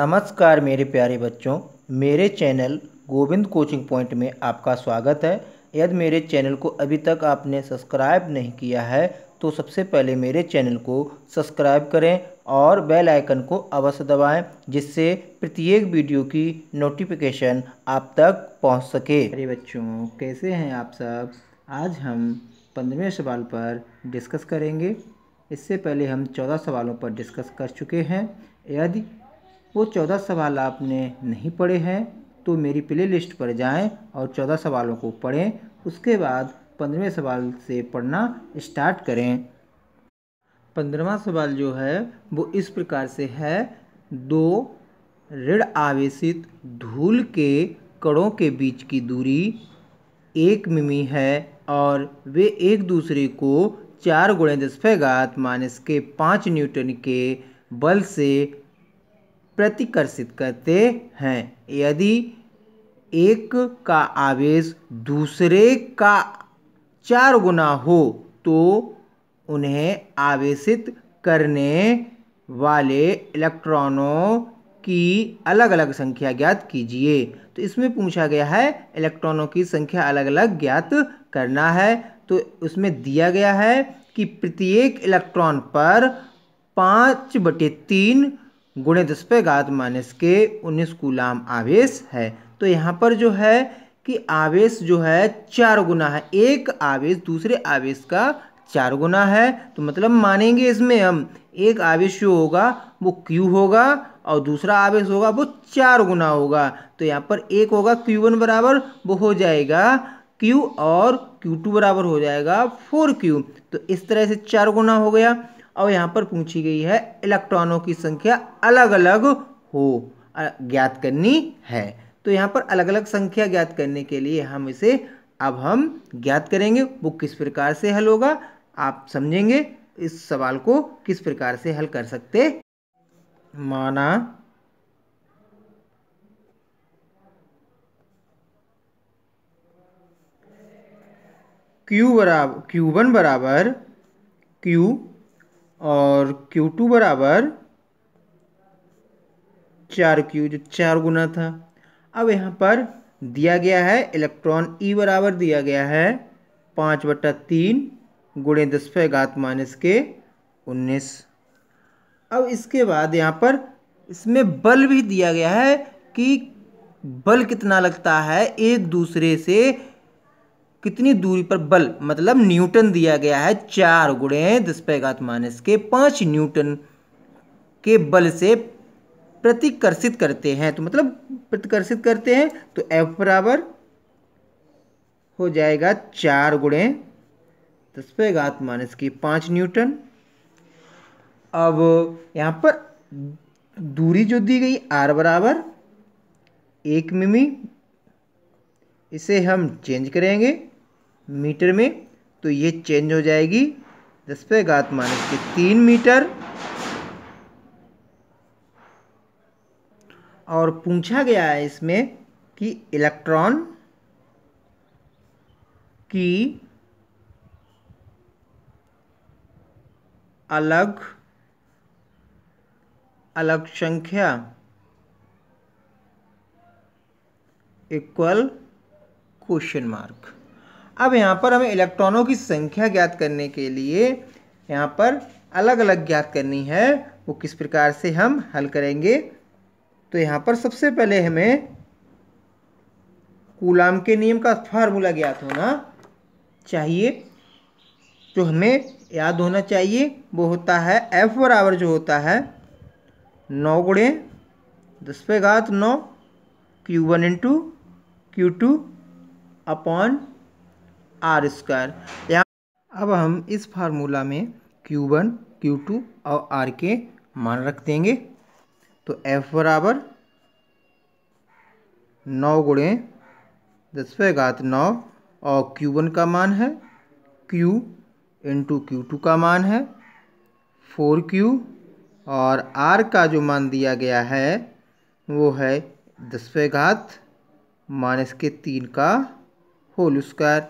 नमस्कार मेरे प्यारे बच्चों, मेरे चैनल गोविंद कोचिंग पॉइंट में आपका स्वागत है। यदि मेरे चैनल को अभी तक आपने सब्सक्राइब नहीं किया है तो सबसे पहले मेरे चैनल को सब्सक्राइब करें और बेल आइकन को अवश्य दबाएं, जिससे प्रत्येक वीडियो की नोटिफिकेशन आप तक पहुंच सके। मेरे बच्चों, कैसे हैं आप सब? आज हम 15वें सवाल पर डिस्कस करेंगे। इससे पहले हम 14 सवालों पर डिस्कस कर चुके हैं। यदि वो 14 सवाल आपने नहीं पढ़े हैं तो मेरी प्ले लिस्ट पर जाएं और 14 सवालों को पढ़ें। उसके बाद 15वें सवाल से पढ़ना स्टार्ट करें। 15वां सवाल जो है वो इस प्रकार से है। दो ऋण आवेशित धूल के कणों के बीच की दूरी 1 मिमी है और वे एक दूसरे को 4 × 10⁻⁵ न्यूटन के बल से प्रतिकर्षित करते हैं। यदि एक का आवेश दूसरे का 4 गुना हो तो उन्हें आवेशित करने वाले इलेक्ट्रॉनों की अलग अलग संख्या ज्ञात कीजिए। तो इसमें पूछा गया है इलेक्ट्रॉनों की संख्या अलग अलग ज्ञात करना है। तो उसमें दिया गया है कि प्रत्येक इलेक्ट्रॉन पर 5/3 × 10⁻⁻19 कूलाम आवेश है। तो यहाँ पर जो है कि आवेश जो है 4 गुना है। एक आवेश दूसरे आवेश का 4 गुना है। तो मतलब मानेंगे इसमें हम एक आवेश जो होगा वो Q होगा और दूसरा आवेश होगा वो 4 गुना होगा। तो यहाँ पर एक होगा Q1 बराबर वो हो जाएगा Q और Q2 बराबर हो जाएगा 4Q। तो इस तरह से 4 गुना हो गया। और यहाँ पर पूछी गई है इलेक्ट्रॉनों की संख्या अलग अलग हो ज्ञात करनी है। तो यहाँ पर अलग अलग संख्या ज्ञात करने के लिए हम इसे हम ज्ञात करेंगे। वो किस प्रकार से हल होगा आप समझेंगे। इस सवाल को किस प्रकार से हल कर सकते। माना Q1 बराबर Q और Q2 बराबर 4Q, जो 4 गुना था। अब यहाँ पर दिया गया है इलेक्ट्रॉन E बराबर दिया गया है 5/3 × 10⁻⁻19। अब इसके बाद यहाँ पर इसमें बल भी दिया गया है कि बल कितना लगता है एक दूसरे से कितनी दूरी पर बल, मतलब न्यूटन दिया गया है 4 × 10⁻⁵ न्यूटन के बल से प्रतिकर्षित करते हैं। तो मतलब प्रतिकर्षित करते हैं तो F बराबर हो जाएगा 4 × 10⁻⁵ न्यूटन। अब यहाँ पर दूरी जो दी गई R बराबर 1 मिमी, इसे हम चेंज करेंगे मीटर में तो ये चेंज हो जाएगी 10⁻³ मीटर। और पूछा गया है इसमें कि इलेक्ट्रॉन की अलग अलग संख्या इक्वल क्वेश्चन मार्क। अब यहाँ पर हमें इलेक्ट्रॉनों की संख्या ज्ञात करने के लिए यहाँ पर अलग अलग ज्ञात करनी है। वो किस प्रकार से हम हल करेंगे। तो यहाँ पर सबसे पहले हमें कूलाम के नियम का फार्मूला ज्ञात होना चाहिए। जो हमें याद होना चाहिए वो होता है F बराबर जो होता है 9 × 10⁻⁹ Q1 × Q2 अपॉन R²। यहाँ अब हम इस फार्मूला में Q1, Q2 और R के मान रख देंगे। तो F बराबर 9 × 10⁻⁹ और Q1 का मान है Q × Q2 का मान है 4Q और R का जो मान दिया गया है वो है 10⁻³ का होल स्क्वायर।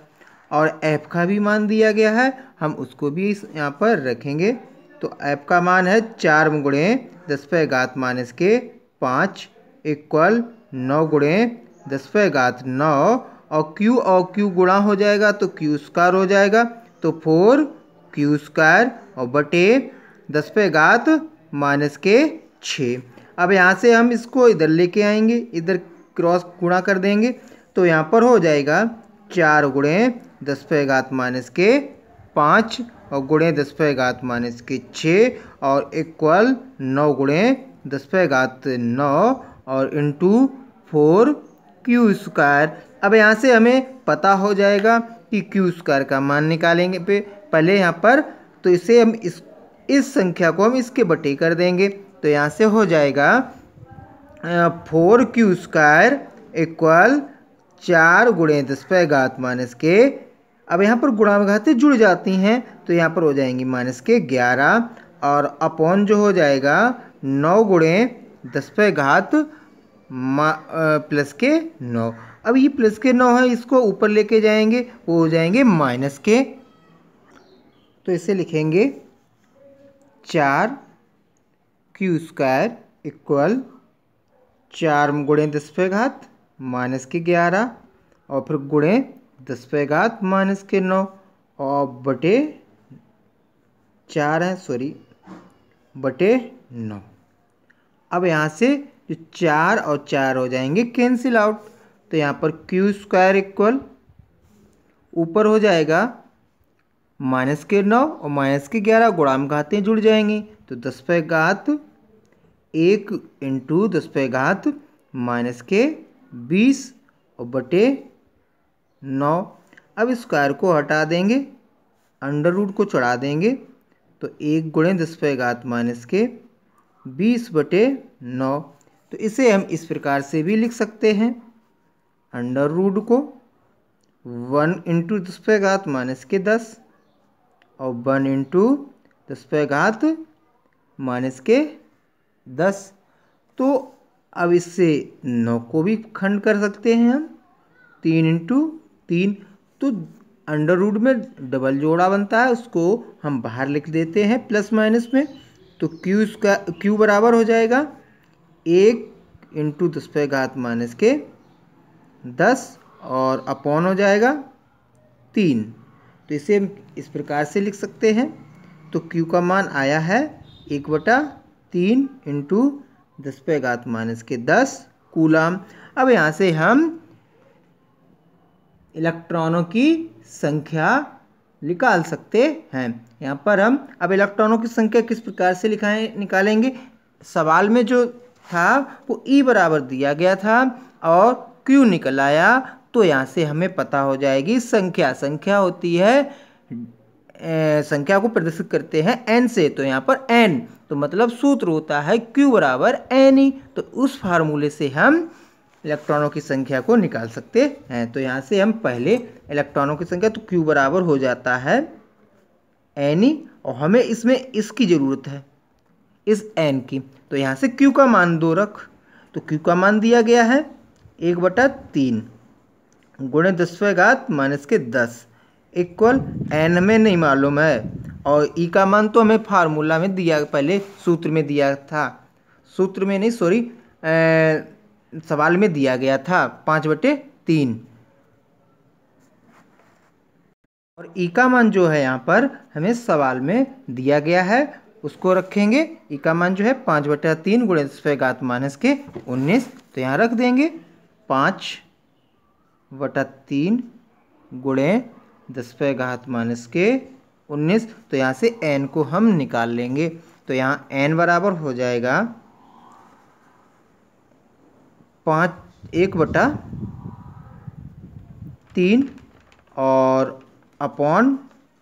और F का भी मान दिया गया है, हम उसको भी यहाँ पर रखेंगे। तो F का मान है 4 × 10⁻⁻⁵ 5 इक्वल 9 गुणे 10⁻9 और क्यू गुणा हो जाएगा तो क्यू स्क्वायर हो जाएगा, तो 4 क्यू स्क्वायर और बटे 10⁻⁻6। अब यहाँ से हम इसको इधर लेके आएंगे, इधर क्रॉस गुणा कर देंगे तो यहाँ पर हो जाएगा 4 गुणे 10⁻⁻5 और गुणे 10⁻⁻6 और इक्वल 9 गुणे 10⁻9 और इंटू 4 क्यू स्क्वायर। अब यहाँ से हमें पता हो जाएगा कि क्यू स्क्वायर का मान निकालेंगे पहले यहाँ पर, तो इसे हम इस संख्या को हम इसके बटे कर देंगे, तो यहाँ से हो जाएगा 4 क्यू स्क्वायर इक्वल 4 गुणे 10⁻⁻के। अब यहाँ पर गुणाघातें जुड़ जाती हैं तो यहाँ पर हो जाएंगी -11 और अपॉन जो हो जाएगा 9 गुणे 10⁻+9। अब ये प्लस के 9 है, इसको ऊपर लेके जाएंगे वो हो जाएंगे माइनस के, तो इसे लिखेंगे 4 क्यू स्क्वायर इक्वल 4 गुणे 10⁻⁻11 और फिर गुणे 10⁻⁻9 और बटे 4 है बटे 9। अब यहाँ से जो 4 और 4 हो जाएंगे कैंसिल आउट, तो यहाँ पर क्यू स्क्वायर इक्वल ऊपर हो जाएगा -9 और -11 गुणाघातें जुड़ जाएंगी तो 10⁻1 इंटू 10⁻⁻20 और बटे 9। अब स्क्वायर को हटा देंगे, अंडर रूट को चढ़ा देंगे तो 1 गुणे 10⁻⁻20 बटे 9। तो इसे हम इस प्रकार से भी लिख सकते हैं, अंडर रूट को 1 इंटू 10⁻⁻10 और 1 इंटू 10⁻⁻10। तो अब इससे 9 को भी खंड कर सकते हैं हम 3 इंटू 3, तो अंडर रूट में डबल जोड़ा बनता है, उसको हम बाहर लिख देते हैं प्लस माइनस में, तो क्यू बराबर हो जाएगा 1 इंटू 10⁻⁻10 और अपॉन हो जाएगा 3। तो इसे हम इस प्रकार से लिख सकते हैं, तो क्यू का मान आया है 1/3 इंटू 10⁻⁻10 कूलम। अब यहाँ से हम इलेक्ट्रॉनों की संख्या निकाल सकते हैं। यहाँ पर हम अब इलेक्ट्रॉनों की संख्या किस प्रकार से निकालेंगे, सवाल में जो था वो ई बराबर दिया गया था और क्यू निकल आया, तो यहाँ से हमें पता हो जाएगी संख्या होती है, संख्या को प्रदर्शित करते हैं एन से, तो यहाँ पर एन तो मतलब सूत्र होता है क्यू बराबर एन ई, तो उस फार्मूले से हम इलेक्ट्रॉनों की संख्या को निकाल सकते हैं। तो यहाँ से हम पहले इलेक्ट्रॉनों की संख्या, तो क्यू बराबर हो जाता है एन ई और हमें इसमें इसकी ज़रूरत है इस एन की, तो यहाँ से क्यू का मान 2 रख, तो क्यू का मान दिया गया है 1/3 गुणे 10⁻⁻10 इक्वल एन हमें नहीं मालूम है और ई का मान तो हमें फार्मूला में दिया, पहले सूत्र में दिया था, सूत्र में नहीं सवाल में दिया गया था 5/3 और ई का मान जो है यहाँ पर हमें सवाल में दिया गया है उसको रखेंगे। ई का मान जो है 5/3 गुणे 10⁻⁻19, तो यहाँ रख देंगे 5/3 गुणे 10⁻⁻19, तो यहाँ से n को हम निकाल लेंगे, तो यहाँ n बराबर हो जाएगा 1/3 और अपॉन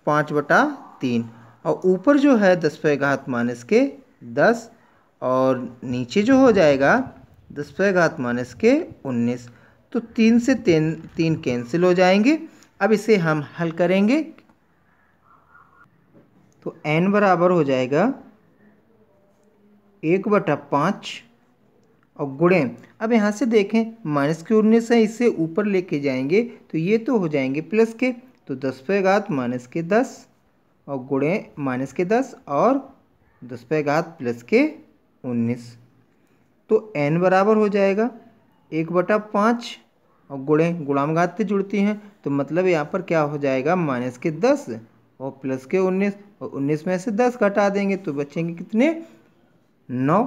5/3 और ऊपर जो है 10⁻⁻10 और नीचे जो हो जाएगा 10⁻⁻19, तो 3 से 3 कैंसिल हो जाएंगे। अब इसे हम हल करेंगे तो n बराबर हो जाएगा 1/5 और गुणे, अब यहाँ से देखें -19 है, इसे ऊपर लेके जाएंगे तो ये तो हो जाएंगे प्लस के, तो 10⁻⁻10 और गुणे -10 और 10⁻+19, तो n बराबर हो जाएगा 1/5 और गुणाम घात से जुड़ती हैं तो मतलब यहाँ पर क्या हो जाएगा -10 और +19 और 19 में से 10 घटा देंगे तो बचेंगे कितने 9।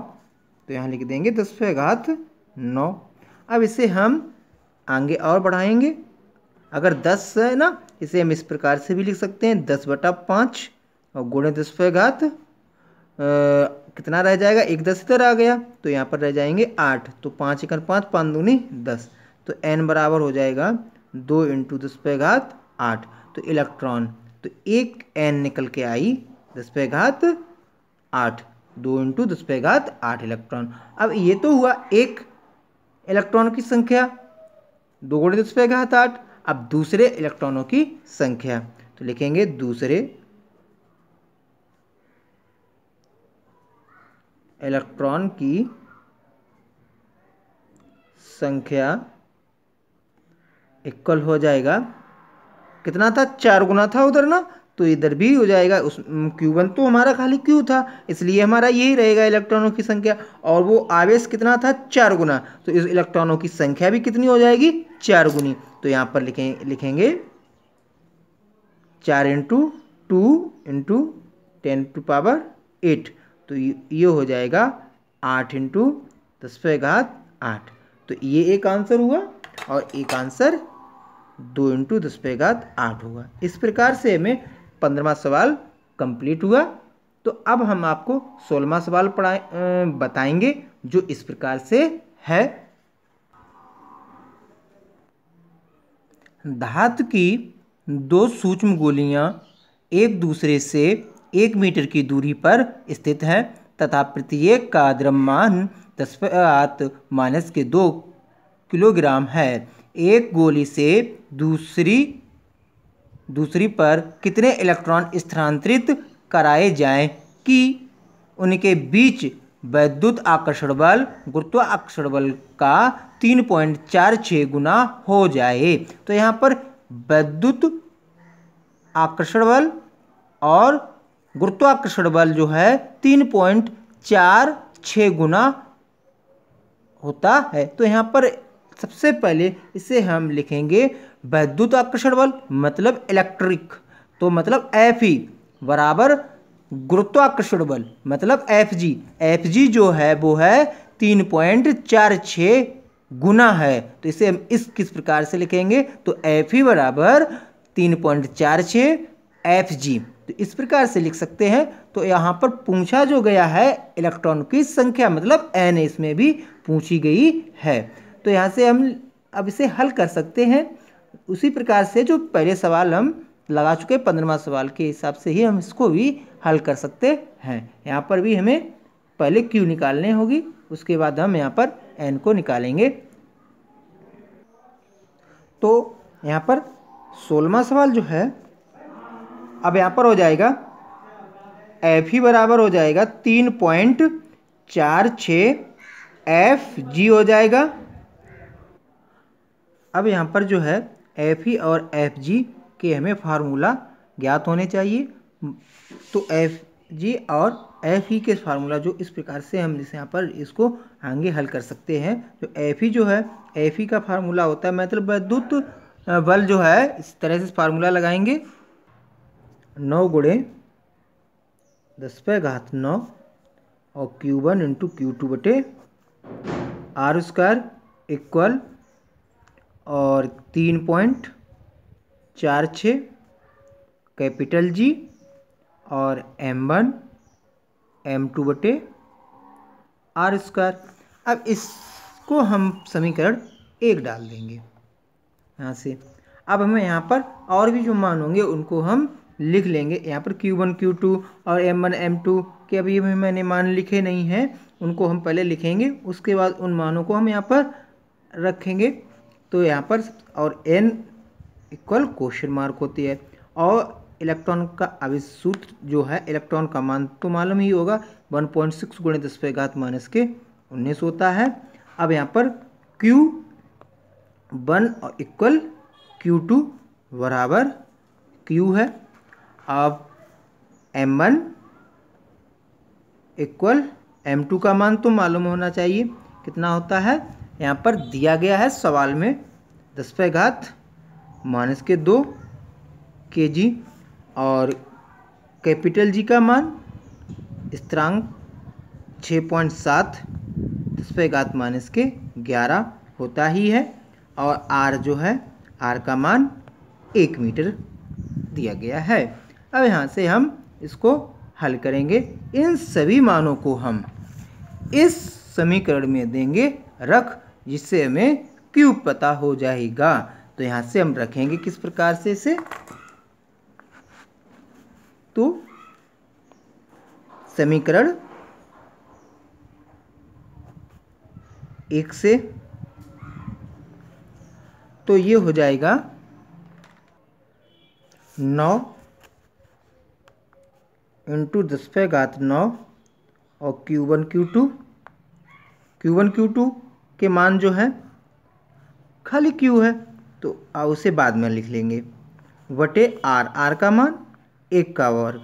तो यहाँ लिख देंगे 10⁻9। अब इसे हम आगे और बढ़ाएंगे। अगर 10 है ना, इसे हम इस प्रकार से भी लिख सकते हैं 10/5 और गुणे 10⁻, कितना रह जाएगा, 1 10 इधर आ गया तो यहाँ पर रह जाएंगे 8। तो 5 × 5 5 दूनी 10। तो n बराबर हो जाएगा 2 × 10⁸। तो इलेक्ट्रॉन, तो एक n निकल के आई 10⁸, 2 × 10⁸ इलेक्ट्रॉन। अब ये तो हुआ एक इलेक्ट्रॉन की संख्या 2 × 10⁸। अब दूसरे इलेक्ट्रॉनों की संख्या, तो लिखेंगे दूसरे इलेक्ट्रॉन की संख्या इक्वल हो जाएगा, कितना था 4 गुना था उधर ना, तो इधर भी हो जाएगा। उस Q1 तो हमारा खाली Q था इसलिए हमारा यही रहेगा इलेक्ट्रॉनों की संख्या, और वो आवेश कितना था 4 गुना, तो इस इलेक्ट्रॉनों की संख्या भी कितनी हो जाएगी 4 गुनी। तो यहाँ पर लिखेंगे 4 × 2 × 10⁸। तो ये हो जाएगा 8 × 10⁸। तो ये एक आंसर हुआ और एक आंसर 2 × 10⁸ होगा। इस प्रकार से हमें 15वां सवाल कंप्लीट हुआ। तो अब हम आपको 16वां सवाल बताएंगे जो इस प्रकार से है। धातु की 2 सूक्ष्म गोलियां एक दूसरे से 1 मीटर की दूरी पर स्थित हैं तथा प्रत्येक का द्रव्यमान 10⁻² किलोग्राम है। एक गोली से दूसरी पर कितने इलेक्ट्रॉन स्थानांतरित कराए जाएं कि उनके बीच वैद्युत आकर्षण बल गुरुत्वाकर्षण बल का 3.46 गुना हो जाए। तो यहाँ पर वैद्युत आकर्षण बल और गुरुत्वाकर्षण बल जो है 3.46 गुना होता है। तो यहाँ पर सबसे पहले इसे हम लिखेंगे वैद्युत आकर्षण बल मतलब इलेक्ट्रिक, तो मतलब Fe बराबर गुरुत्वाकर्षण बल मतलब Fg जो है वो है 3.46 गुना है। तो इसे हम किस प्रकार से लिखेंगे, तो Fe बराबर 3.46 Fg, तो इस प्रकार से लिख सकते हैं। तो यहाँ पर पूछा जो गया है इलेक्ट्रॉन की संख्या मतलब n इसमें भी पूछी गई है। तो यहाँ से हम अब इसे हल कर सकते हैं उसी प्रकार से जो पहले सवाल हम लगा चुके 15वां सवाल के हिसाब से ही हम इसको भी हल कर सकते हैं। यहाँ पर भी हमें पहले Q निकालने होगी, उसके बाद हम यहाँ पर n को निकालेंगे। तो यहाँ पर 16वां सवाल जो है, अब यहाँ पर हो जाएगा Fe बराबर हो जाएगा 3.46 Fg हो जाएगा। अब यहाँ पर जो है Fe और Fg के हमें फार्मूला ज्ञात होने चाहिए। तो Fg और Fe के फार्मूला जो इस प्रकार से हम इस यहाँ पर इसको आगे हल कर सकते हैं। जो Fe जो है, Fe का फार्मूला होता है मतलब वैद्युत बल जो है, इस तरह से फार्मूला लगाएंगे 9 × 10⁹ और Q1 × Q2/R² इक्वल और 3.46 कैपिटल G और M1 M2/R²। अब इसको हम समीकरण 1 डाल देंगे यहाँ से। अब हमें यहाँ पर और भी जो मान होंगे उनको हम लिख लेंगे। यहाँ पर Q1 Q2 और M1 M2 के अभी मैंने मान लिखे नहीं हैं, उनको हम पहले लिखेंगे, उसके बाद उन मानों को हम यहाँ पर रखेंगे। तो यहाँ पर और n इक्वल क्वेश्चन मार्क होती है। और इलेक्ट्रॉन का आवेश सूत्र जो है, इलेक्ट्रॉन का मान तो मालूम ही होगा 1.6 × 10⁻⁻19 होता है। अब यहाँ पर Q1 इक्वल Q2 बराबर Q है। अब M1 इक्वल M2 का मान तो मालूम होना चाहिए, कितना होता है, यहाँ पर दिया गया है सवाल में 10⁻⁻2 kg और कैपिटल जी का मान स्थिरांक 6.7 10⁻⁻11 होता ही है और आर जो है आर का मान 1 मीटर दिया गया है। अब यहाँ से हम इसको हल करेंगे। इन सभी मानों को हम इस समीकरण में देंगे रख, जिससे हमें Q पता हो जाएगा। तो यहाँ से हम रखेंगे किस प्रकार से इसे, तो समीकरण 1 से तो ये हो जाएगा 9 × 10⁻9 और Q1 Q2 के मान जो है खाली Q है तो उसे बाद में लिख लेंगे वटे आर का मान 1 का वर्ग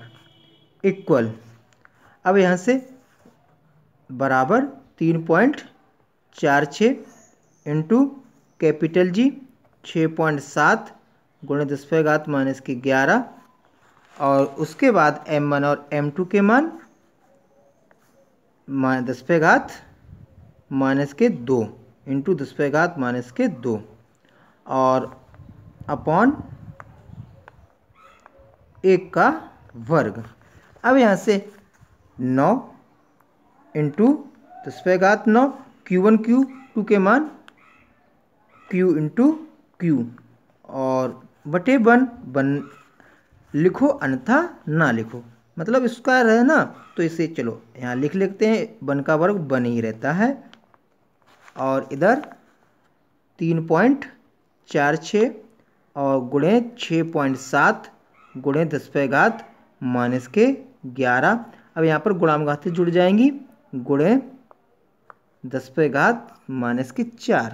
इक्वल, अब यहाँ से बराबर 3.46 इंटू कैपिटल जी 6.7 × 10⁻⁻11 और उसके बाद m1 और m2 के मान 10⁻⁻2 इंटू 10⁻⁻2 और अपॉन 1 का वर्ग। अब यहाँ से 9 इंटू 10⁻9 Q1 Q2 के मान Q इंटू Q और बटे 1 लिखो अन्यथा ना लिखो, मतलब इसका है ना, तो इसे चलो यहाँ लिख लेते हैं। 1 का वर्ग 1 ही रहता है और इधर 3.46 और गुणे 6.7 गुणे 10⁻⁻11। अब यहाँ पर गुणामघातें जुड़ जाएंगी, गुणे 10⁻⁻4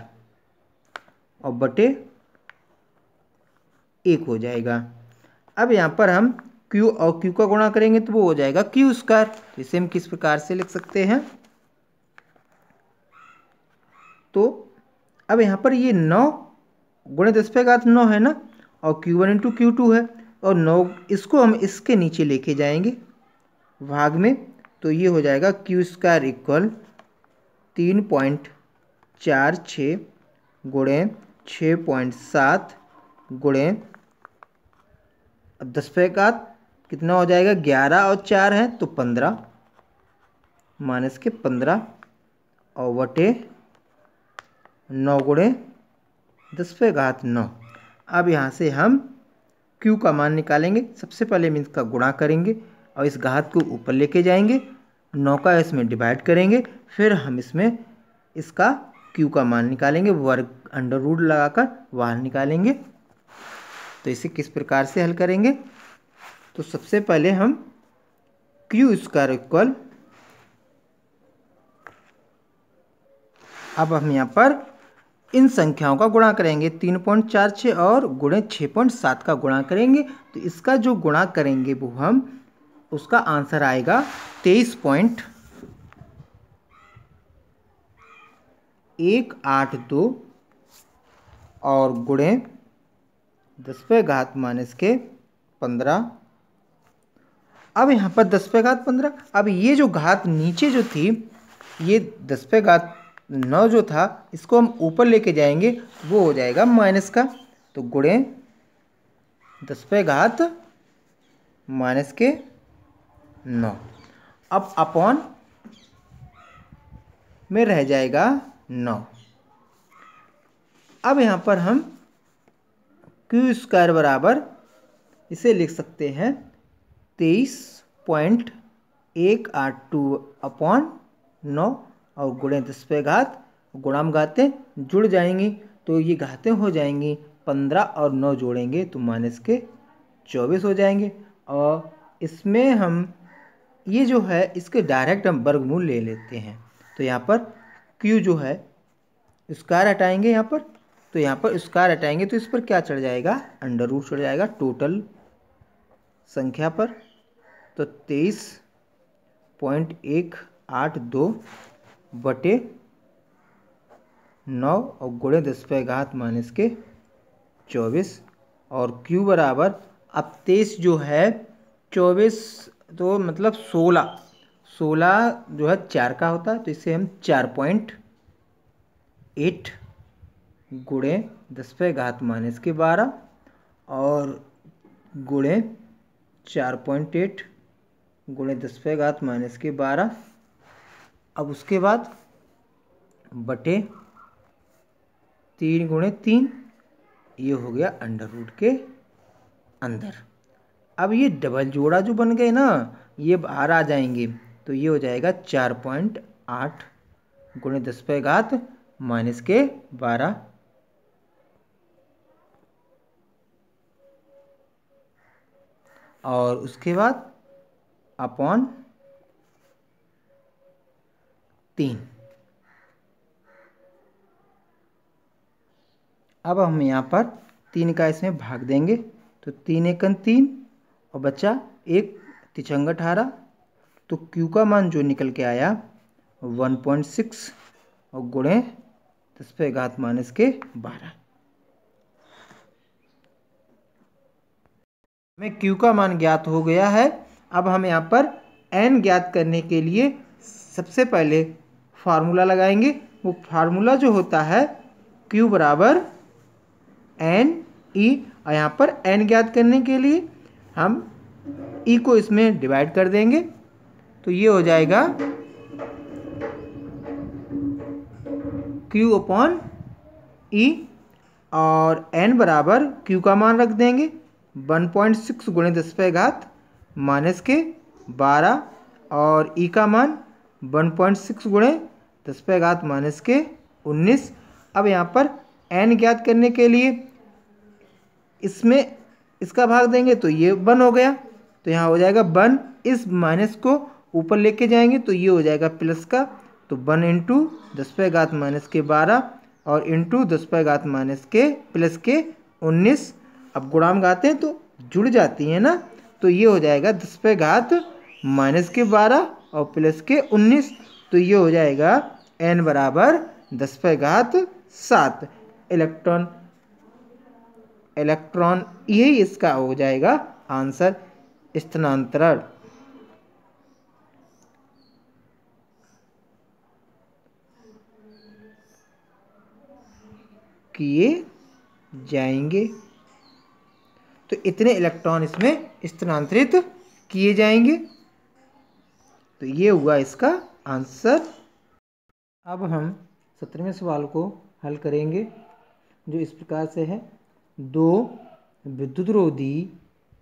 और बटे 1 हो जाएगा। अब यहाँ पर हम Q और Q का गुणा करेंगे तो वो हो जाएगा Q²। इसे हम किस प्रकार से लिख सकते हैं, तो अब यहाँ पर ये 9 गुणे 10⁻9 है ना और Q1 इंटू Q2 है और 9 इसको हम इसके नीचे लेके जाएंगे भाग में, तो ये हो जाएगा Q² इक्वल 3.46 गुणे 6.7 गुणे 10⁻, कितना हो जाएगा 11 और 4 है तो 15 -15 और वटे 9 गुणे 10⁻9। अब यहाँ से हम Q का मान निकालेंगे। सबसे पहले हम इसका गुणा करेंगे और इस घात को ऊपर लेके जाएंगे, 9 का इसमें डिवाइड करेंगे, फिर हम इसमें इसका Q का मान निकालेंगे, वर्ग अंडर रूट लगाकर बाहर निकालेंगे। तो इसे किस प्रकार से हल करेंगे, तो सबसे पहले हम Q² इक्वल, अब हम यहाँ पर इन संख्याओं का गुणा करेंगे, 3.46 और गुणे 6.7 का गुणा करेंगे, तो इसका जो गुणा करेंगे वो हम उसका आंसर आएगा 23.182 और गुणे 10⁻⁻15। अब यहाँ पर 10⁻15, अब ये जो घात नीचे जो थी ये 10⁻9 जो था इसको हम ऊपर लेके जाएंगे, वो हो जाएगा माइनस का, तो गुणे 10⁻⁻9। अब अपॉन में रह जाएगा 9। अब यहाँ पर हम Q² बराबर इसे लिख सकते हैं 23.182 अपॉन 9 और गुणे 10⁻, गुणामघातें जुड़ जाएंगी तो ये घातें हो जाएंगी 15 और 9 जोड़ेंगे तो -24 हो जाएंगे। और इसमें हम ये जो है इसके डायरेक्ट हम वर्गमूल ले लेते हैं, तो यहाँ पर Q जो है स्क्वायर हटाएंगे, यहाँ पर तो यहाँ पर स्क्वायर हटाएंगे तो इस पर क्या चढ़ जाएगा, अंडर रूट चढ़ जाएगा टोटल संख्या पर, तो 23.182 बटे 9 और गुणे 10⁻⁻24 और Q बराबर, अब 23 जो है 24 तो मतलब 16 जो है 4 का होता है, तो इसे हम 4.8 गुणे 10⁻⁻12 और गुणे 4.8 गुणे 10⁻⁻12। अब उसके बाद बटे 3 गुणे 3, ये हो गया अंडर रूट के अंदर। अब ये डबल जोड़ा जो बन गए ना, ये बाहर आ जाएंगे, तो ये हो जाएगा 4.8 गुणे 10⁻⁻12 और उसके बाद अपॉन 3। अब हम यहाँ पर 3 का इसमें भाग देंगे, तो 3 एकन 3 और बचा 1 तिचंग 18, तो Q का मान जो निकल के आया 1.6 और गुणे 10⁻⁻12। हमें Q का मान ज्ञात हो गया है। अब हम यहाँ पर N ज्ञात करने के लिए सबसे पहले फार्मूला लगाएंगे। वो फार्मूला जो होता है Q बराबर NE, और यहाँ पर N ज्ञात करने के लिए हम E को इसमें डिवाइड कर देंगे, तो ये हो जाएगा Q अपॉन E और N बराबर Q का मान रख देंगे 1.6 गुणे 10⁻⁻12 और E का मान 1.6 गुणे 10⁻⁻19। अब यहाँ पर N ज्ञात करने के लिए इसमें इसका भाग देंगे, तो ये 1 हो गया, तो यहाँ हो जाएगा 1, इस माइनस को ऊपर लेके जाएंगे तो ये हो जाएगा प्लस का, तो 1 इंटू 10⁻⁻12 और इंटू 10⁻⁻19। अब गुणाम गाते हैं तो जुड़ जाती है ना, तो ये हो जाएगा 10⁻⁻12 और प्लस के 19, तो ये हो जाएगा n बराबर 10⁻7 इलेक्ट्रॉन। यही इसका हो जाएगा आंसर, स्थानांतरण किए जाएंगे, तो इतने इलेक्ट्रॉन इसमें स्थानांतरित किए जाएंगे, तो ये हुआ इसका आंसर। अब हम 17वें सवाल को हल करेंगे, जो इस प्रकार से है। 2 विद्युतरोधी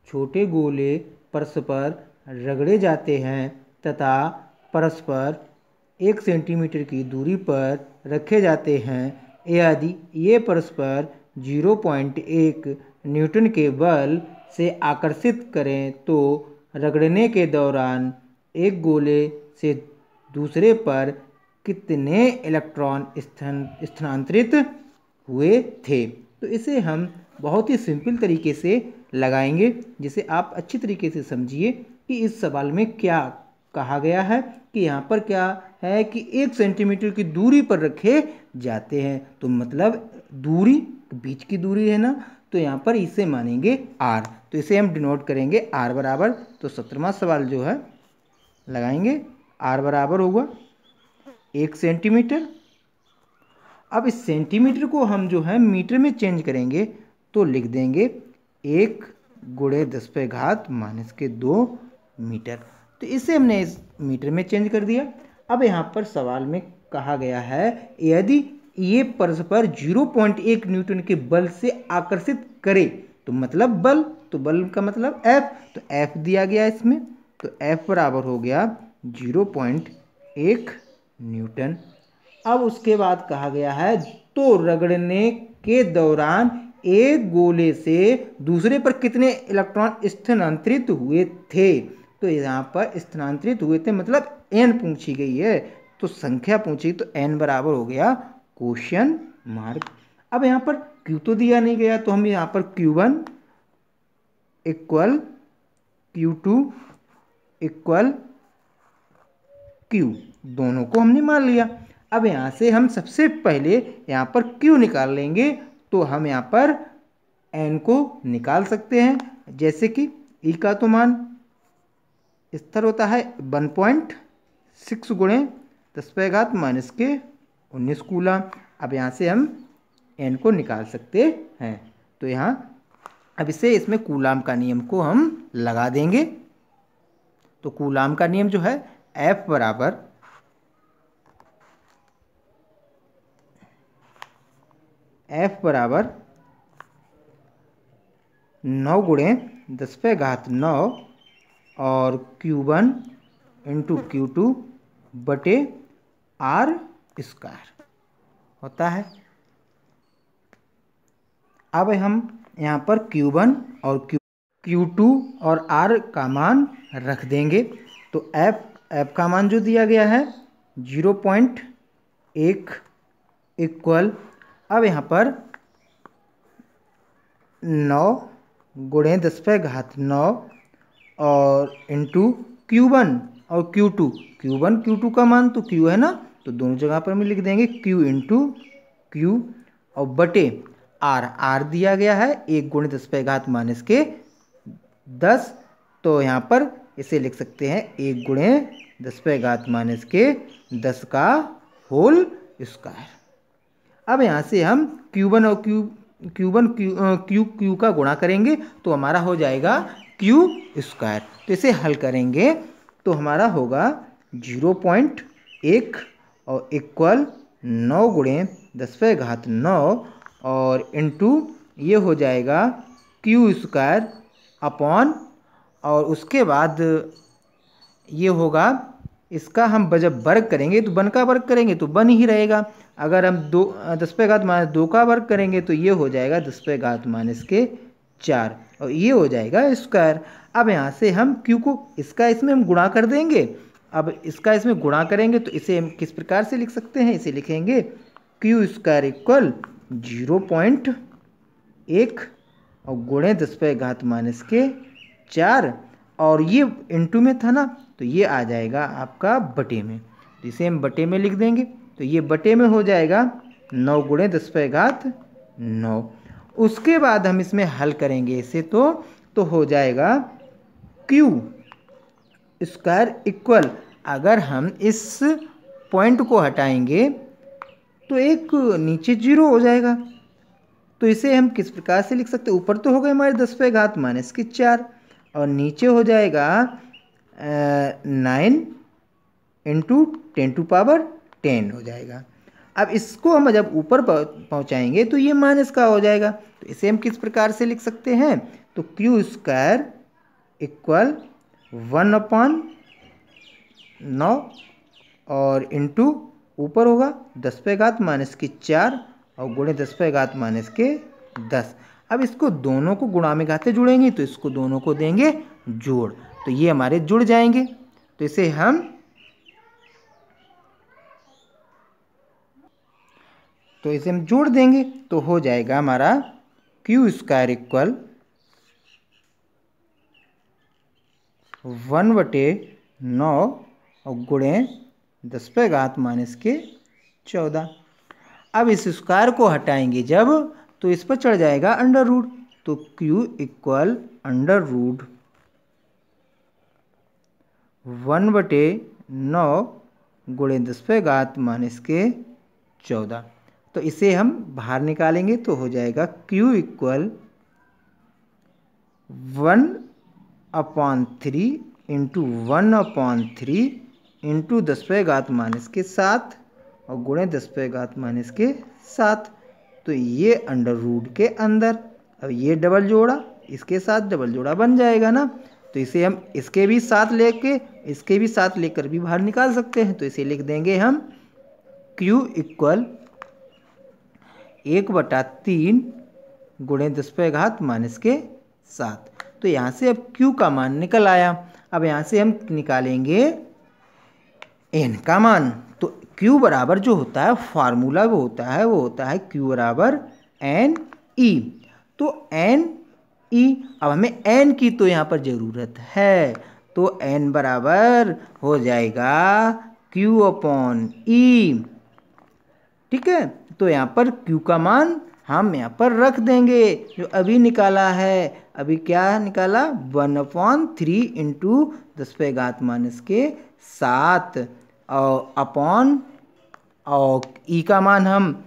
छोटे गोले परस्पर रगड़े जाते हैं तथा परस्पर 1 सेंटीमीटर की दूरी पर रखे जाते हैं। यदि ये परस्पर 0.1 न्यूटन के बल से आकर्षित करें तो रगड़ने के दौरान एक गोले से दूसरे पर कितने इलेक्ट्रॉन स्थानांतरित हुए थे। तो इसे हम बहुत ही सिंपल तरीके से लगाएंगे, जिसे आप अच्छी तरीके से समझिए कि इस सवाल में क्या कहा गया है। कि यहाँ पर क्या है कि 1 सेंटीमीटर की दूरी पर रखे जाते हैं, तो मतलब दूरी बीच की दूरी है ना, तो यहाँ पर इसे मानेंगे r, तो इसे हम डिनोट करेंगे r बराबर। तो 17वां सवाल जो है लगाएंगे, r बराबर होगा 1 सेंटीमीटर। अब इस सेंटीमीटर को हम जो है मीटर में चेंज करेंगे, तो लिख देंगे 1 गुणे 10⁻⁻2 मीटर। तो इसे हमने इस मीटर में चेंज कर दिया। अब यहाँ पर सवाल में कहा गया है यदि ये परस्पर 0.1 न्यूटन के बल से आकर्षित करे, तो मतलब बल, तो बल का मतलब F, तो F दिया गया इसमें, तो F बराबर हो गया 0.1 न्यूटन। अब उसके बाद कहा गया है तो रगड़ने के दौरान एक गोले से दूसरे पर कितने इलेक्ट्रॉन स्थानांतरित हुए थे। तो यहाँ पर स्थानांतरित हुए थे मतलब n पूछी गई है, तो संख्या पूछी, तो n बराबर हो गया क्वेश्चन मार्क। अब यहाँ पर q तो दिया नहीं गया, तो हम यहाँ पर q1 equal q2 equal q दोनों को हमने मान लिया। अब यहाँ से हम सबसे पहले यहाँ पर Q निकाल लेंगे, तो हम यहाँ पर N को निकाल सकते हैं। जैसे कि E का तो मान स्थिर होता है 1.6 गुणे 10⁻⁻⁰ कूलम। अब यहाँ से हम N को निकाल सकते हैं। तो यहाँ अब इसमें कूलम का नियम को हम लगा देंगे। तो कूलम का नियम जो है F बराबर 9 गुणे 10⁻⁹ और Q1 इंटू Q2 बटे R स्क्वायर होता है। अब हम यहाँ पर Q1 और Q2 और R का मान रख देंगे। तो F का मान जो दिया गया है 0.1 इक्वल, अब यहाँ पर 9 गुणे 10⁻⁹ और इंटू Q1 और Q1 Q2 का मान तो Q है ना, तो दोनों जगह पर हम लिख देंगे Q इंटू Q और बटे R दिया गया है 1 गुणे 10⁻⁻⁰ तो यहाँ पर इसे लिख सकते हैं 1 गुणे 10⁻⁻⁰ का होल स्क्वायर। अब यहाँ से हम Q1 और Q का गुणा करेंगे तो हमारा हो जाएगा Q स्क्वायर। तो इसे हल करेंगे तो हमारा होगा 0.1 और इक्वल 9 गुणे 10⁻⁹ और इंटू ये हो जाएगा Q स्क्वायर अपॉन, और उसके बाद ये होगा इसका हम जब वर्ग करेंगे तो 1 का वर्ग करेंगे तो 1 ही रहेगा। अगर हम 10⁻⁻2 का वर्ग करेंगे तो ये हो जाएगा 10⁻⁻4 और ये हो जाएगा स्क्वायर। अब यहाँ से हम Q को इसका इसमें हम गुणा कर देंगे। अब इसका इसमें गुणा करेंगे तो इसे हम किस प्रकार से लिख सकते हैं, इसे लिखेंगे Q स्क्वायर इक्वल 0.1 और गुणे 10⁻⁻⁴ और ये इंटू में था ना, तो ये आ जाएगा आपका बटे में, तो इसे हम बटे में लिख देंगे। तो ये बटे में हो जाएगा 9 गुणे 10⁻⁹। उसके बाद हम इसमें हल करेंगे इसे तो हो जाएगा Q स्क्वायर इक्वल, अगर हम इस पॉइंट को हटाएंगे तो एक नीचे 0 हो जाएगा। तो इसे हम किस प्रकार से लिख सकते हैं, ऊपर तो हो गए हमारे 10⁻⁻⁴ और नीचे हो जाएगा 9 इंटू 10⁻10 हो जाएगा। अब इसको हम जब ऊपर पहुंचाएंगे तो ये माइनस का हो जाएगा। तो इसे हम किस प्रकार से लिख सकते हैं, तो Q स्क्वायर इक्वल 1/9 और इंटू ऊपर होगा 10⁻⁻⁴ और गुणे 10⁻⁻⁻। अब इसको दोनों को गुणा में घाते जुड़ेंगे तो इसको दोनों को देंगे जोड़, तो ये हमारे जुड़ जाएंगे। तो इसे हम जोड़ देंगे तो हो जाएगा हमारा Q स्क्वायर इक्वल 1/9 और गुणे 10⁻⁻⁴। अब इस स्क्वायर को हटाएंगे जब तो इस पर चढ़ जाएगा अंडर रूट, तो Q इक्वल अंडर रूट 1/9 गुणे 10⁻⁻⁴। तो इसे हम बाहर निकालेंगे तो हो जाएगा Q इक्वल 1/3 इंटू 1/3 इंटू 10⁻⁻⁷ और गुणे 10⁻⁻⁷। तो ये अंडर रूट के अंदर, अब ये डबल जोड़ा इसके साथ डबल जोड़ा बन जाएगा ना, तो इसे हम इसके भी साथ लेकर भी बाहर निकाल सकते हैं। तो इसे लिख देंगे हम Q इक्वल 1/3 गुणे 10⁻⁻⁷। तो यहाँ से अब Q का मान निकल आया। अब यहाँ से हम निकालेंगे N का मान। तो Q बराबर जो होता है फार्मूला वो होता है Q बराबर NE। तो NE, अब हमें N की तो यहाँ पर ज़रूरत है, तो N बराबर हो जाएगा Q/E ठीक है, तो यहाँ पर Q का मान हम यहाँ पर रख देंगे जो अभी निकाला है। अभी क्या निकाला, 1/3 इंटू 10⁻⁻7 और अपॉन, और ई का मान हम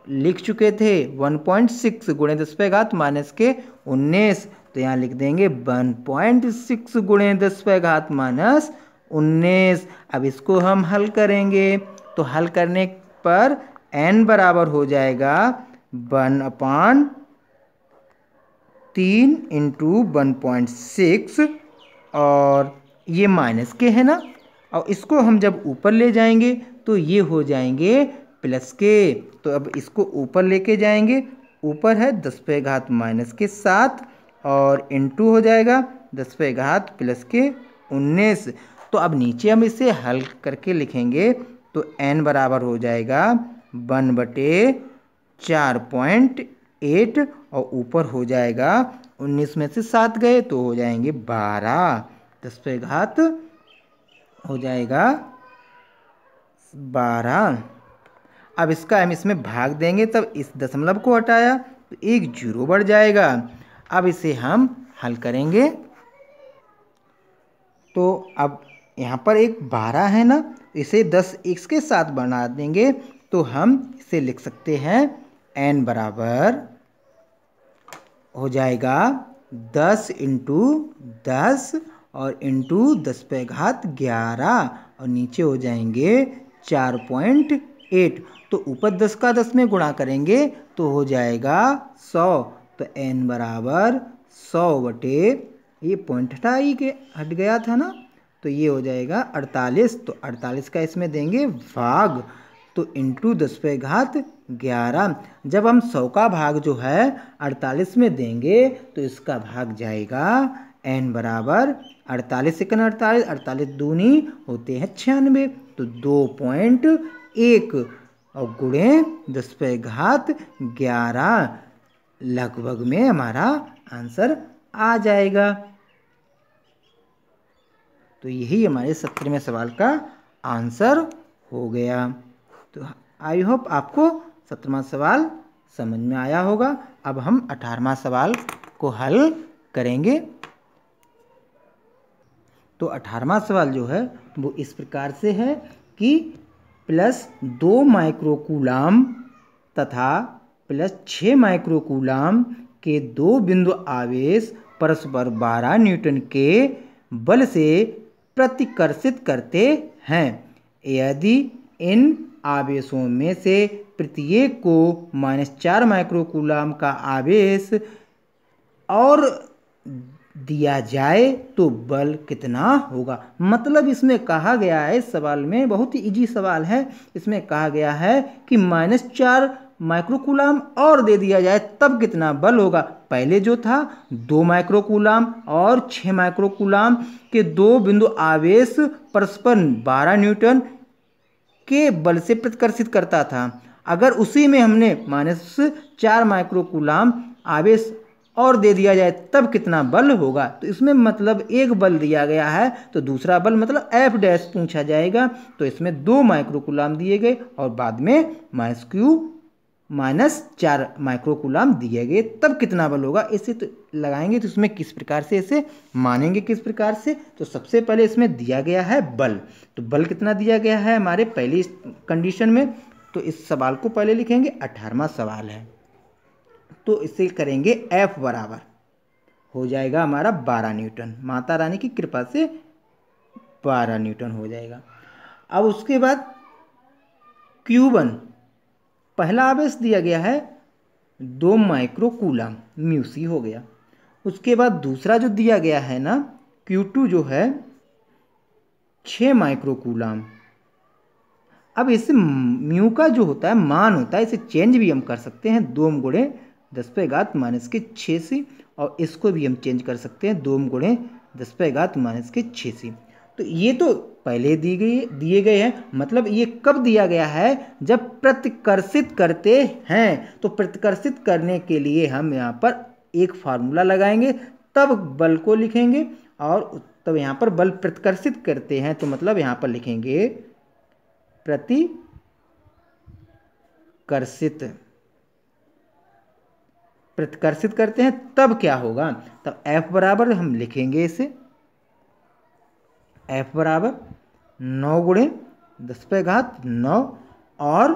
लिख चुके थे 1.6 गुणे 10⁻⁻19, तो यहाँ लिख देंगे 1.6 गुणे 10⁻⁻19। अब इसको हम हल करेंगे, तो हल करने पर n बराबर हो जाएगा 1/3 इंटू 1.6, और ये माइनस के है ना, और इसको हम जब ऊपर ले जाएंगे तो ये हो जाएंगे प्लस के। तो अब इसको ऊपर लेके जाएंगे, ऊपर है 10⁻⁻7 और इंटू हो जाएगा 10⁻+19। तो अब नीचे हम इसे हल करके लिखेंगे, तो n बराबर हो जाएगा 1/4.8 और ऊपर हो जाएगा 19 में से 7 गए तो हो जाएंगे 12, 10 हो जाएगा 12। अब इसका हम इसमें भाग देंगे, तब इस दशमलव को हटाया तो एक 0 बढ़ जाएगा। अब इसे हम हल करेंगे, तो अब यहाँ पर एक 12 है ना, इसे 10 x के साथ बना देंगे, तो हम इसे लिख सकते हैं n बराबर हो जाएगा 10 इंटू 10 और इंटू 10⁻11 और नीचे हो जाएंगे 4.8। तो ऊपर 10 का 10 में गुणा करेंगे तो हो जाएगा 100। तो n बराबर 100 बटे, ये पॉइंट हट गया था ना, तो ये हो जाएगा 48। तो 48 का इसमें देंगे भाग, तो इंटू 10⁻11। जब हम 100 का भाग जो है 48 में देंगे तो इसका भाग जाएगा n बराबर 48 सेकंड 48, 48 दूनी होते हैं 96, तो 2.1 और गुणे 10⁻11 लगभग में हमारा आंसर आ जाएगा। तो यही हमारे 17वें सवाल का आंसर हो गया। तो आई होप आपको 17वां सवाल समझ में आया होगा। अब हम 18वां सवाल को हल करेंगे। तो 18वां सवाल जो है वो इस प्रकार से है कि +2 माइक्रोकूलाम तथा +6 माइक्रोकूलाम के दो बिंदु आवेश परस्पर 12 न्यूटन के बल से प्रतिकर्षित करते हैं। यदि इन आवेशों में से प्रत्येक को -4 माइक्रोकूलाम का आवेश और दिया जाए तो बल कितना होगा। मतलब इसमें कहा गया है, इस सवाल में बहुत ही इजी सवाल है, इसमें कहा गया है कि -4 माइक्रोकूलाम और दे दिया जाए तब कितना बल होगा। पहले जो था 2 माइक्रोकूलाम और 6 माइक्रोकूलाम के दो बिंदु आवेश परस्पर 12 न्यूटन के बल से प्रतिकर्षित करता था। अगर उसी में हमने -4 माइक्रोकूलाम आवेश और दे दिया जाए तब कितना बल होगा। तो इसमें मतलब एक बल दिया गया है तो दूसरा बल मतलब F डैश पूछा जाएगा। तो इसमें 2 माइक्रोकूलाम दिए गए और बाद में -4 माइक्रोकूलाम दिए गए, तब कितना बल होगा इसे तो लगाएंगे। तो इसमें किस प्रकार से इसे मानेंगे, किस प्रकार से, तो सबसे पहले इसमें दिया गया है बल। तो बल कितना दिया गया है हमारे पहली कंडीशन में, तो इस सवाल को पहले लिखेंगे। 18वां सवाल है तो इसे करेंगे F बराबर हो जाएगा हमारा 12 न्यूटन। माता रानी की कृपा से 12 न्यूटन हो जाएगा। अब उसके बाद Q1 पहला आवेश दिया गया है 2 माइक्रोकूलाम म्यूसी हो गया। उसके बाद दूसरा जो दिया गया है ना Q2 जो है 6 माइक्रोकूलाम। अब इसे म्यू का जो होता है मान होता है, इसे चेंज भी हम कर सकते हैं 2 गुणे 10⁻⁻6 से, और इसको भी हम चेंज कर सकते हैं 2 गुणे 10⁻⁻6 से। तो ये तो पहले दिए गए हैं, मतलब ये कब दिया गया है, जब प्रतिकर्षित करते हैं। तो प्रतिकर्षित करने के लिए हम यहाँ पर एक फार्मूला लगाएंगे, तब बल को लिखेंगे, और तब यहाँ पर बल प्रतिकर्षित करते हैं तो मतलब यहाँ पर लिखेंगे प्रतिकर्षित करते हैं तब क्या होगा, तब f बराबर हम लिखेंगे इसे f बराबर 9 गुणे 10⁻9 और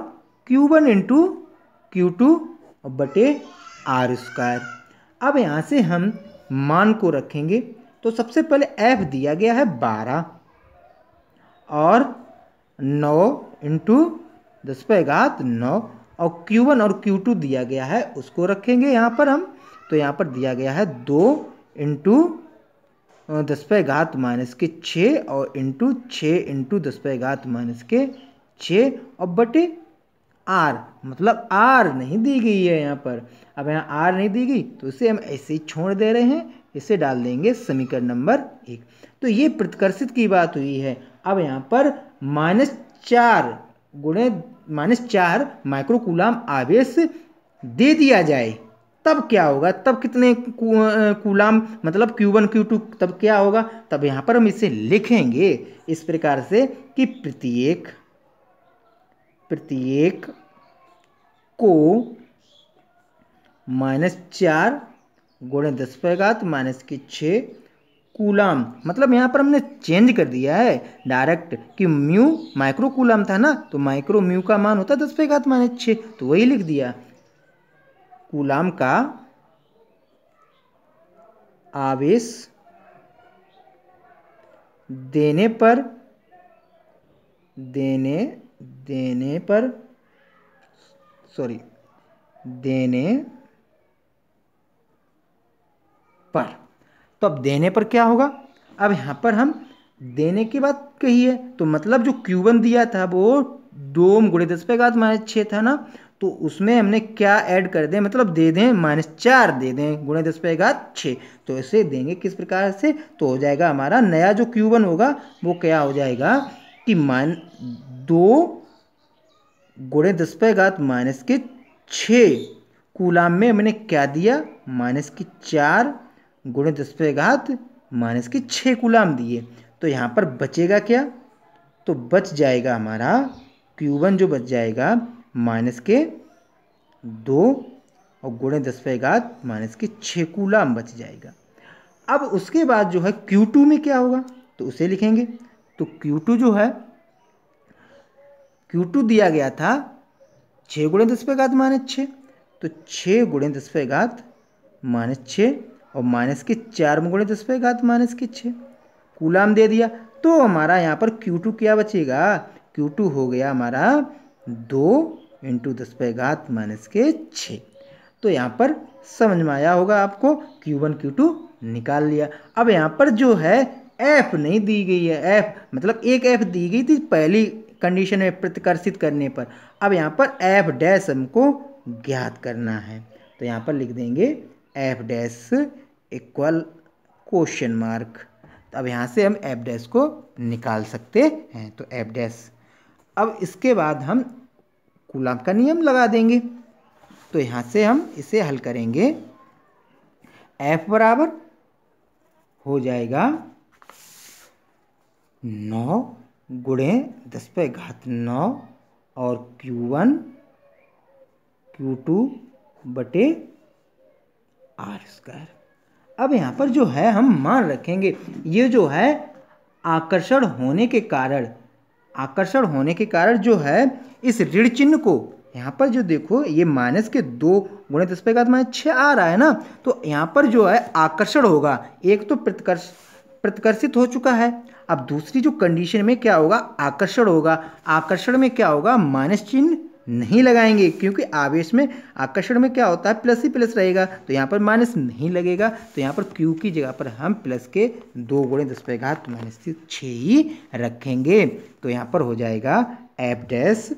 Q1 इंटू Q2 बटे आर स्क्वायर। अब यहाँ से हम मान को रखेंगे तो सबसे पहले f दिया गया है 12 और 9 इंटू 10⁻9 और Q1 और Q2 दिया गया है उसको रखेंगे यहाँ पर हम। तो यहाँ पर दिया गया है 2 इंटू 10⁻⁻6 और इंटू 6 इंटू 10⁻⁻6 और बटे आर, मतलब आर नहीं दी गई है यहाँ पर। अब यहाँ आर नहीं दी गई तो इसे हम ऐसे ही छोड़ दे रहे हैं, इसे डाल देंगे समीकरण नंबर 1। तो ये प्रतिकर्षित की बात हुई है। अब यहाँ पर -4 गुणे -4 माइक्रोकूलाम आवेश दे दिया जाए तब क्या होगा, तब कितने कूलाम मतलब Q1 Q2 तब क्या होगा, तब यहाँ पर हम इसे लिखेंगे इस प्रकार से कि प्रत्येक को -4 गुणे 10⁻⁻6 कूलाम, मतलब यहाँ पर हमने चेंज कर दिया है डायरेक्ट कि म्यू माइक्रो कूलाम था ना, तो माइक्रो म्यू का मान होता है 10⁻⁻6, तो वही लिख दिया। कूलाम का आवेश देने पर तो अब देने पर क्या होगा, अब यहाँ पर हम देने की बात कही है तो मतलब जो Q1 दिया था वो 2 गुणे 10⁻⁻6 था ना, तो उसमें हमने क्या ऐड कर दें, मतलब दे दें -4 दे दें गुणे 10⁻6। तो इसे देंगे किस प्रकार से, तो हो जाएगा हमारा नया जो Q1 होगा वो क्या हो जाएगा कि 2 गुणे 10⁻⁻6 कूलाम में हमने क्या दिया, -4 गुणे 10⁻⁻6 कूलाम दिए। तो यहाँ पर बचेगा क्या, तो बच जाएगा हमारा Q1 जो बच जाएगा -2 और गुणे 10⁻⁻6 कूलाम बच जाएगा। अब उसके बाद जो है Q2 में क्या होगा तो उसे लिखेंगे। तो Q2 जो है, Q2 दिया गया था 6 गुणे 10⁻⁻6, तो 6 गुणे 10⁻⁻6 और -4 गुणे 10⁻⁻6 कूलाम दे दिया। तो हमारा यहाँ पर Q2 क्या बचेगा, Q2 हो गया हमारा 2 इंटू 10⁻⁻6। तो यहाँ पर समझ में आया होगा आपको, Q1 Q2 निकाल लिया। अब यहाँ पर जो है F नहीं दी गई है, F मतलब एक F दी गई थी पहली कंडीशन में प्रतिकर्षित करने पर। अब यहाँ पर F डैश हमको ज्ञात करना है, तो यहाँ पर लिख देंगे F dash equal question mark. तो अब यहाँ से हम F डैश को निकाल सकते हैं। तो F डैश, अब इसके बाद हम कूलाम का नियम लगा देंगे। तो यहाँ से हम इसे हल करेंगे, F बराबर हो जाएगा 9 गुणे 10⁻9 और Q1 Q2 बटे आर स्क्वायर। अब यहाँ पर जो है हम मान रखेंगे, ये जो है आकर्षण होने के कारण जो है इस ऋण चिन्ह को यहाँ पर जो देखो ये -2 गुणे 10⁻6 आ रहा है ना, तो यहाँ पर जो है आकर्षण होगा, एक तो प्रतिकर्षित हो चुका है, अब दूसरी जो कंडीशन में क्या होगा, आकर्षण होगा। आकर्षण में क्या होगा, माइनस चिन्ह नहीं लगाएंगे क्योंकि आवेश में आकर्षण में क्या होता है प्लस ही प्लस रहेगा, तो यहाँ पर माइनस नहीं लगेगा। तो यहाँ पर Q की जगह पर हम प्लस के 2 गुणे 10⁻⁻6 ही रखेंगे। तो यहाँ पर हो जाएगा F डैश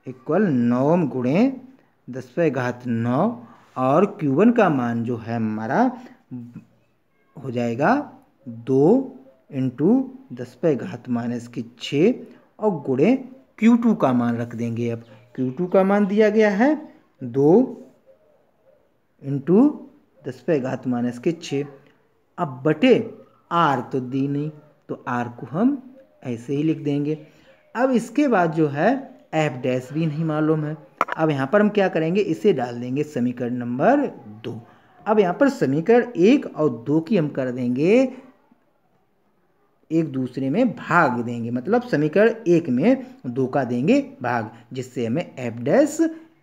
इक्वल 9 गुणे 10⁻9 और Q1 का मान जो है हमारा हो जाएगा 2 इंटू 10⁻⁻6 और गुणे Q2 का मान रख देंगे। अब Q2 का मान दिया गया है 2 इंटू 10⁻⁻6, अब बटे R तो दी नहीं, तो R को हम ऐसे ही लिख देंगे। अब इसके बाद जो है एफ डैश भी नहीं मालूम है। अब यहाँ पर हम क्या करेंगे, इसे डाल देंगे समीकरण नंबर 2। अब यहाँ पर समीकरण 1 और 2 की हम कर देंगे एक दूसरे में भाग देंगे, मतलब समीकरण 1 में 2 का देंगे भाग, जिससे हमें एफ डैश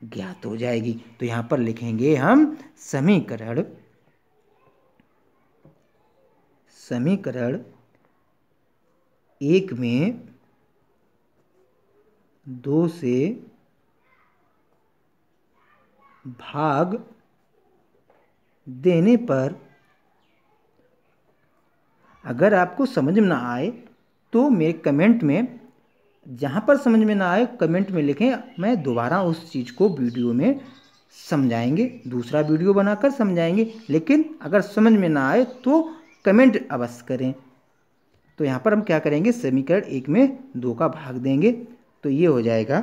ज्ञात हो जाएगी। तो यहाँ पर लिखेंगे हम समीकरण 1 में 2 से भाग देने पर, अगर आपको समझ में ना आए तो मेरे कमेंट में, जहाँ पर समझ में ना आए कमेंट में लिखें, मैं दोबारा उस चीज़ को वीडियो में समझाएंगे, दूसरा वीडियो बनाकर समझाएंगे। लेकिन अगर समझ में ना आए तो कमेंट अवश्य करें। तो यहाँ पर हम क्या करेंगे, समीकरण 1 में 2 का भाग देंगे, तो ये हो जाएगा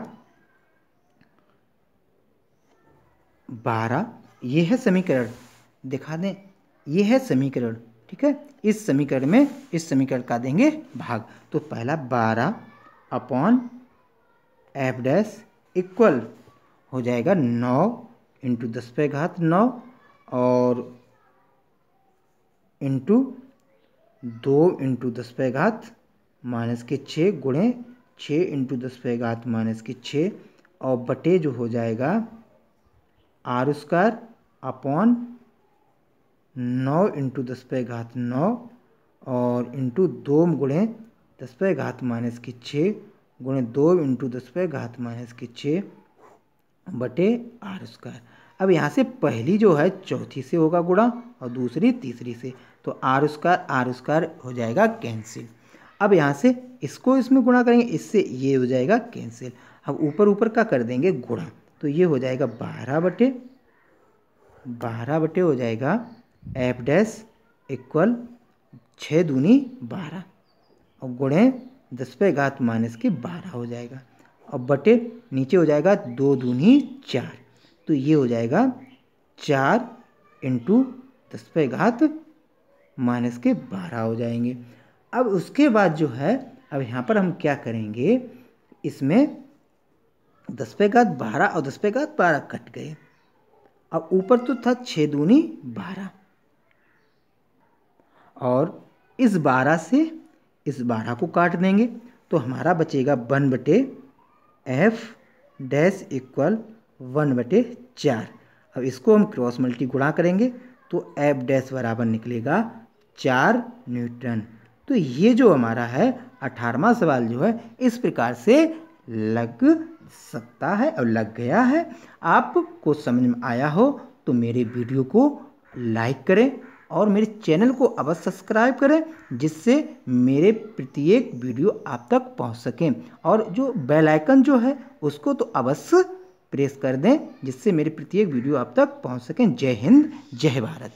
12। ये है समीकरण, दिखा दें, ये है समीकरण, ठीक है। इस समीकरण में इस समीकरण का देंगे भाग, तो पहला 12 अपॉन एफ डैश इक्वल हो जाएगा 9 इंटू 10 पे घात 9 और इंटू 2 इंटू 10 पे घात माइनस के 6 गुणे 6 इंटू 10 पे घात माइनस के 6 और बटे जो हो जाएगा आर स्क्वायर अपॉन 9 इंटू 10 पे घात 9 और इंटू 2 गुणे 10 पे घात माइनस की 6 गुणे 2 इंटू 10 पे घात माइनस की 6 बटे आर स्क्वायर। अब यहाँ से पहली जो है चौथी से होगा गुणा और दूसरी तीसरी से, तो आर स्क्वायर हो जाएगा कैंसिल। अब यहाँ से इसको इसमें गुणा करेंगे, इससे ये हो जाएगा कैंसिल। अब ऊपर ऊपर का कर देंगे गुणा, तो ये हो जाएगा 12 बटे हो जाएगा एफ डैश इक्वल 6 दूनी 12 और गुणे 10 पे घात माइनस के 12 हो जाएगा और बटे नीचे हो जाएगा 2 दूनी 4, तो ये हो जाएगा 4 इंटू 10 पे घात माइनस के 12 हो जाएंगे। अब उसके बाद जो है, अब यहाँ पर हम क्या करेंगे, इसमें 10 पे घात 12 और 10 पे घात 12 कट गए। अब ऊपर तो था 6 दूनी 12 और इस 12 से इस 12 को काट देंगे, तो हमारा बचेगा 1 बटे एफ डैश इक्वल 1 बटे 4। अब इसको हम क्रॉस मल्टी गुणा करेंगे तो एफ डैश बराबर निकलेगा 4 न्यूटन। तो ये जो हमारा है 18वां सवाल जो है इस प्रकार से लग सकता है और लग गया है। आपको समझ में आया हो तो मेरे वीडियो को लाइक करें और मेरे चैनल को अवश्य सब्सक्राइब करें, जिससे मेरे प्रत्येक वीडियो आप तक पहुंच सकें। और जो बेल आइकन जो है उसको तो अवश्य प्रेस कर दें, जिससे मेरे प्रत्येक वीडियो आप तक पहुंच सकें। जय हिंद, जय भारत।